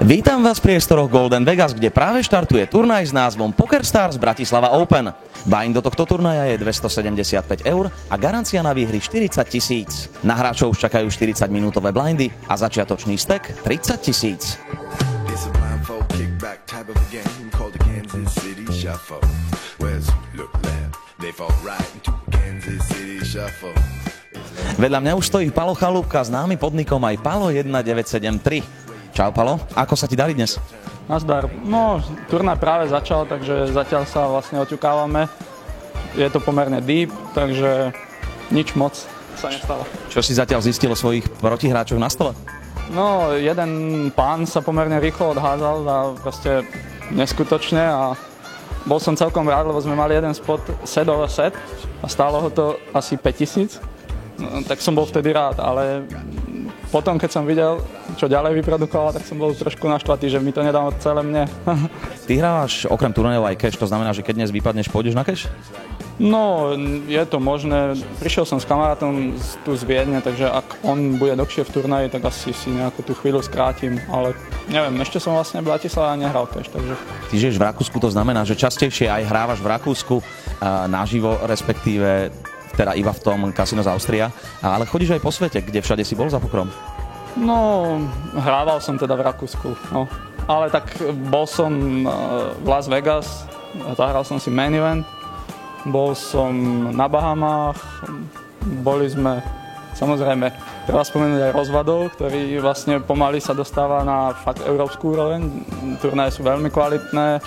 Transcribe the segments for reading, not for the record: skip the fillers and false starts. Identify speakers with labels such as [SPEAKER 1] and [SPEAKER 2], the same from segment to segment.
[SPEAKER 1] Vítam vás v priestoroch Golden Vegas, kde práve štartuje turnaj s názvom PokerStars Bratislava Open. Buy-in do tohto turnaja je 275 € a garancia na výhry 40 000. Na hráčov už čakajú 40-minútové blindy a začiatočný stack 30 000. Vedľa mňa už stojí Palo Chalúbka, známy pod nikom aj Palo 1973. Čau Palo, ako sa ti darí dnes?
[SPEAKER 2] Nazdar. No, turnaj práve začal, takže zatiaľ sa vlastne oťukávame. Je to pomerne deep, takže nič moc sa nestalo.
[SPEAKER 1] Čo si zatiaľ zistil o svojich protihráčoch na stole?
[SPEAKER 2] No, jeden pán sa pomerne rýchlo odházal a proste neskutočne a bol som celkom rád, lebo sme mali jeden spot set over set a stálo ho to asi 5000. No, tak som bol vtedy rád, ale potom, keď som videl, čo ďalej vyprodukoval, tak som bol trošku naštvatý, že mi to nedal celé mne.
[SPEAKER 1] Ty hrávaš okrem turnajov aj cash, to znamená, že keď dnes vypadneš, pôjdeš na cash?
[SPEAKER 2] No, je to možné. Prišiel som s kamarátom tu z Viedne, takže ak on bude dlhšie v turnaji, tak asi si nejakú tú chvíľu skrátim, ale neviem, ešte som vlastne v Bratislave nehral cash, takže...
[SPEAKER 1] Ty žiješ v Rakúsku, to znamená, že častejšie aj hrávaš v Rakúsku naživo, respektíve teda iba v tom Casino z Austria, ale chodíš aj po svete, kde všade si bol za pokrom?
[SPEAKER 2] No, hrával som teda v Rakúsku, no. Ale tak bol som v Las Vegas, zahral som si main event, bol som na Bahamách, boli sme, samozrejme, treba spomenúť aj Rozvadov, ktorý vlastne pomaly sa dostáva na fakt európsku úroveň, turnaje sú veľmi kvalitné,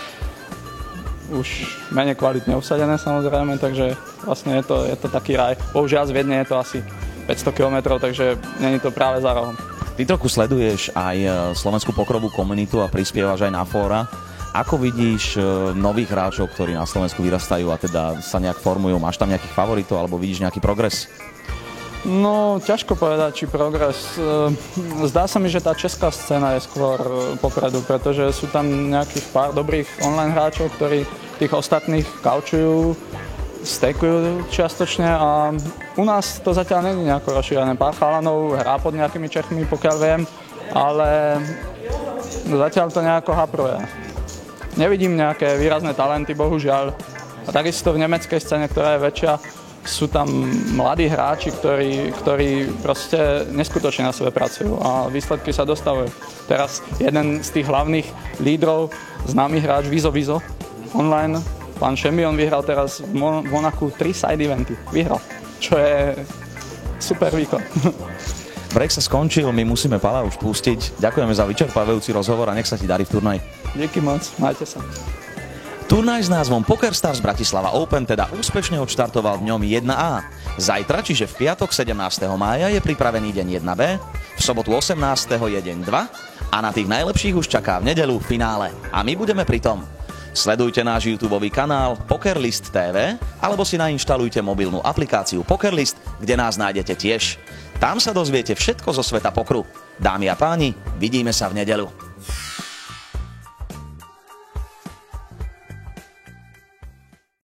[SPEAKER 2] už menej kvalitne usadené samozrejme, takže vlastne je to taký raj. Bohužiaľ z Viedne je to asi 500 km, takže není to práve za rohom.
[SPEAKER 1] Ty trochu sleduješ aj slovenskú pokrovú komunitu a prispievaš aj na fóra. Ako vidíš nových hráčov, ktorí na Slovensku vyrastajú a teda sa nejak formujú? Máš tam nejakých favoritov alebo vidíš nejaký progres?
[SPEAKER 2] No, ťažko povedať, či progres. Zdá sa mi, že tá česká scéna je skôr popredu, pretože sú tam nejakých pár dobrých online hráčov, ktorí tých ostatných kaučujú, stekujú čiastočne a u nás to zatiaľ není nejako rozšírené. Pár chalanov hrá pod nejakými Čechmi, pokiaľ viem, ale zatiaľ to nejako hapruje. Nevidím nejaké výrazné talenty, bohužiaľ. A takisto v nemeckej scéne, ktorá je väčšia, sú tam mladí hráči, ktorí proste neskutočne na sebe pracujú a výsledky sa dostavujú. Teraz jeden z tých hlavných lídrov, známy hráč Vizo online, pán Šemi, on vyhral teraz v Monaku 3 side eventy. Vyhral, čo je super výkon.
[SPEAKER 1] Break sa skončil, my musíme Pala už pustiť. Ďakujeme za vyčerpávajúci rozhovor a nech sa ti darí v turnaji.
[SPEAKER 2] Díky moc, majte sa.
[SPEAKER 1] Turnaj s názvom PokerStars Bratislava Open teda úspešne odštartoval v ňom 1A. Zajtra, čiže v piatok 17. mája je pripravený deň 1B, v sobotu 18. je deň 2 a na tých najlepších už čaká v nedeľu finále. A my budeme pri tom. Sledujte náš YouTubeový kanál PokerList TV alebo si nainštalujte mobilnú aplikáciu PokerList, kde nás nájdete tiež. Tam sa dozviete všetko zo sveta pokru. Dámy a páni, vidíme sa v nedeľu.